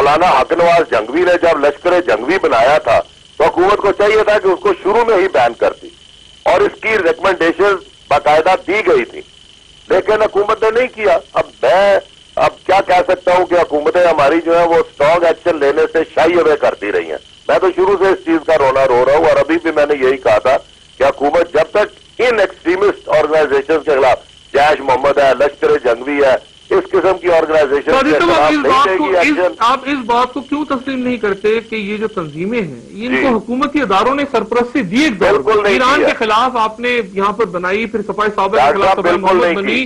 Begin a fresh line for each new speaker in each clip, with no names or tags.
مولانا حق نواز جنگوی نے جب لشکر جنگوی بنایا تھا تو حکومت کو چاہیے تھا کہ اس کو شروع میں ہی بین کرتی اور اس کی ریکمنڈیشن باقاعدہ دی گئی تھی، لیکن حکومت نے نہیں کیا۔ اب کیا کہہ سکتا ہوں کہ حکومتیں ہماری جو ہے وہ اسٹرانگ ایکشن لینے سے شائی اوے کرتی رہی ہیں۔ میں تو شروع سے اس چیز کا رونا رو رہا ہوں، اور ابھی بھی میں نے یہی کہا تھا کہ حکومت جب تک ان ایکسٹریمسٹ آرگنائزیشن کے خلاف، جیش محمد ہے، لشکر جنگوی ہے، اس قسم کی آرگنائزیشن کے خلاف نہیں دے گی ایکشن۔
آپ اس بات کو کیوں تسلیم نہیں کرتے کہ یہ جو تنظیمیں ہیں ان کو حکومتی اداروں نے سرپرستی دی؟ ایک دور میں ایران کے خلاف آپ نے یہاں پر بنائی، پھر صفائی صحابہ کے خلاف صفائی محمد بنی،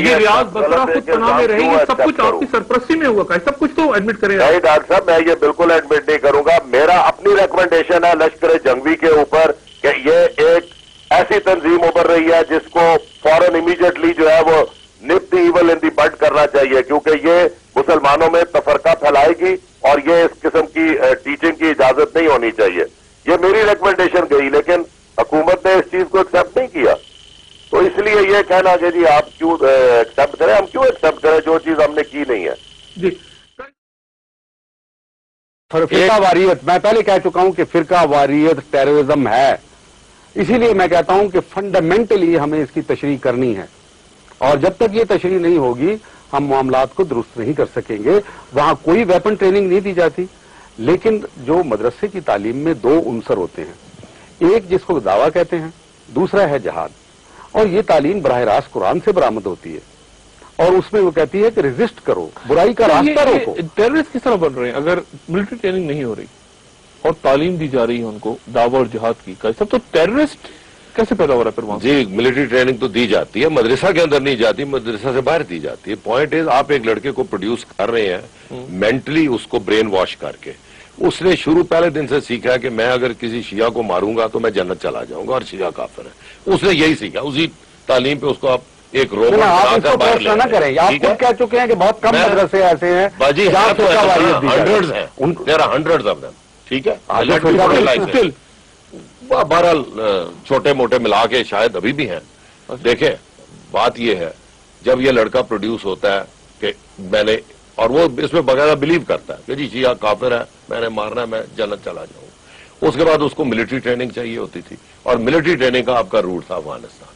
یہ ریاض بسرا خود پناہ میں رہی، یہ سب کچھ آپ کی سرپرستی میں ہوا ہے، سب کچھ تو ایڈمٹ کریں۔
نہیں ڈاکٹر صاحب، میں یہ بالکل ایڈمٹ نہیں کروں گا۔ میرا اپنی ریکمنڈیشن ہے لشکر جنگوی کے اوپر کہ یہ ایک ایسی تنظیم ابھر رہی ہے جس کو فوراً امیڈیٹلی جو ہے وہ نپ دی ایول ان دی بڈ کرنا چاہیے، کیونکہ یہ مسلمانوں میں تفرقہ پھیلائے گی اور یہ اس قسم کی ٹیچنگ کی اجازت نہیں ہونی چاہیے۔ یہ میری ریکمنڈیشن گئی، لیکن حکومت نے اس چیز کو ایکسپٹ نہیں کیا، تو اس لیے یہ کہنا کہ جی آپ کیوں ایکسپٹ کریں، ہم کیوں ایکسپٹ کریں جو چیز ہم نے کی نہیں ہے۔
جی
فرقہ واریت، میں پہلے کہہ چکا ہوں کہ فرقہ واریت ٹیررزم ہے، اسی لیے میں کہتا ہوں کہ فنڈامنٹلی ہمیں اس کی تشریح کرنی ہے، اور جب تک یہ تشریح نہیں ہوگی ہم معاملات کو درست نہیں کر سکیں گے۔ وہاں کوئی ویپن ٹریننگ نہیں دی جاتی، لیکن جو مدرسے کی تعلیم میں دو عنصر ہوتے ہیں، ایک جس کو دعویٰ کہتے ہیں، دوسرا ہے جہاد، اور یہ تعلیم براہ راست قرآن سے برآمد ہوتی ہے، اور اس میں وہ کہتی ہے کہ ریزسٹ کرو، برائی کا راستہ روکو۔
ٹیررسٹ کس طرح بن رہے ہیں اگر ملٹری ٹریننگ نہیں ہو رہی اور تعلیم دی جا رہی ہے ان کو دعوت اور جہاد کی؟ سب تو ٹیررسٹ کیسے پیدا ہو رہا ہے پھر وہاں؟
جی ملٹری ٹریننگ تو دی جاتی ہے، مدرسہ کے اندر نہیں جاتی، مدرسہ سے باہر دی جاتی ہے۔ پوائنٹ از آپ ایک لڑکے کو پروڈیوس کر رہے ہیں مینٹلی اس کو برین واش کر کے، اس نے شروع پہلے دن سے سیکھا ہے کہ میں اگر کسی شیعہ کو ماروں گا تو میں جنت چلا جاؤں گا اور شیعہ کافر ہے، اس نے یہی سیکھا، اسی تعلیم پہ اس کو آپ ایک روبوٹ بنا کر باہر لے
نہ کریں، آپ خود کہہ چکے ہیں کہ بہت کم مدرسے ایسے ہیں
باجی، ہنڈریڈز ہیں، there are hundreds of them, ٹھیک ہے، بہرحال چھوٹے موٹے ملا کے شاید ابھی بھی ہیں۔ دیکھیں بات یہ ہے، جب یہ لڑکا پروڈیوس ہوتا ہے کہ میں نے، اور وہ اس میں باقاعدہ بلیو کرتا ہے کہ جی شیعہ کافر ہے، میں نے مارنا ہے، میں جنت چلا جاؤں، اس کے بعد اس کو ملٹری ٹریننگ چاہیے ہوتی تھی، اور ملٹری ٹریننگ کا آپ کا روٹ تھا افغانستان،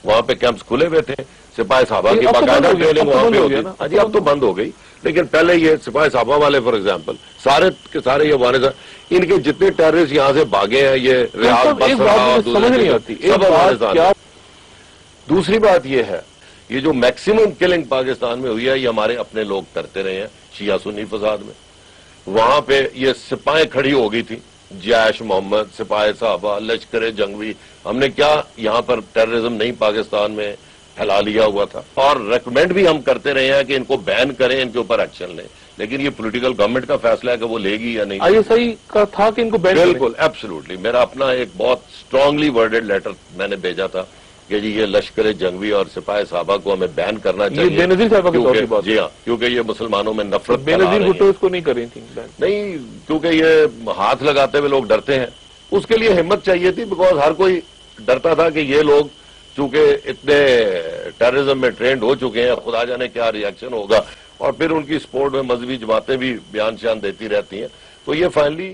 وہاں پہ کیمپس کھلے ہوئے تھے، سپاہی صحابہ کی باقاعدہ ٹریننگ وہاں پہ ہوتی تھی۔ جی اب تو بند ہو گئی، لیکن پہلے یہ سپاہی صحابہ والے فار ایگزامپل سارے کے سارے یہ افغانستان، ان کے جتنے ٹیررسٹ یہاں سے بھاگے ہیں یہ ریاض بسرا، سمجھ نہیں آتی سب افغانستان۔ دوسری بات یہ ہے، یہ جو میکسیمم کلنگ پاکستان میں ہوئی ہے یہ ہمارے اپنے لوگ کرتے رہے ہیں شیعہ سنی فساد میں۔ وہاں پہ یہ سپاہیں کھڑی ہو گئی تھی، جیش محمد، سپاہی صحابہ، لشکر جنگوی، ہم نے کیا یہاں پر ٹیررزم نہیں پاکستان میں پھیلا لیا ہوا تھا، اور ریکمینڈ بھی ہم کرتے رہے ہیں کہ ان کو بین کریں، ان کے اوپر ایکشن لیں، لیکن یہ پولیٹیکل گورنمنٹ کا فیصلہ ہے کہ وہ لے گی یا نہیں۔
آئی ایس آئی کا تھا کہ ان کو بین،
بالکل ایبسولوٹلی، میرا اپنا ایک بہت اسٹرانگلی ورڈڈ لیٹر میں نے بھیجا تھا کہ جی یہ لشکر جنگوی اور سپاہی صحابہ کو ہمیں بین کرنا چاہیے،
بے نظیر صاحبہ کی طور کی بات،
جی ہاں، کیونکہ یہ مسلمانوں میں نفرت
بے نظیر بھٹو اس کو نہیں کر رہی تھی،
نہیں، کیونکہ یہ ہاتھ لگاتے ہوئے لوگ ڈرتے ہیں، اس کے لیے ہمت چاہیے تھی، بیکاز ہر کوئی ڈرتا تھا کہ یہ لوگ چونکہ اتنے ٹیررزم میں ٹرینڈ ہو چکے ہیں، خدا جانے کیا ری ایکشن ہوگا، اور پھر ان کی سپورٹ میں مذہبی جماعتیں بھی بیان شان دیتی رہتی ہیں، تو یہ فائنلی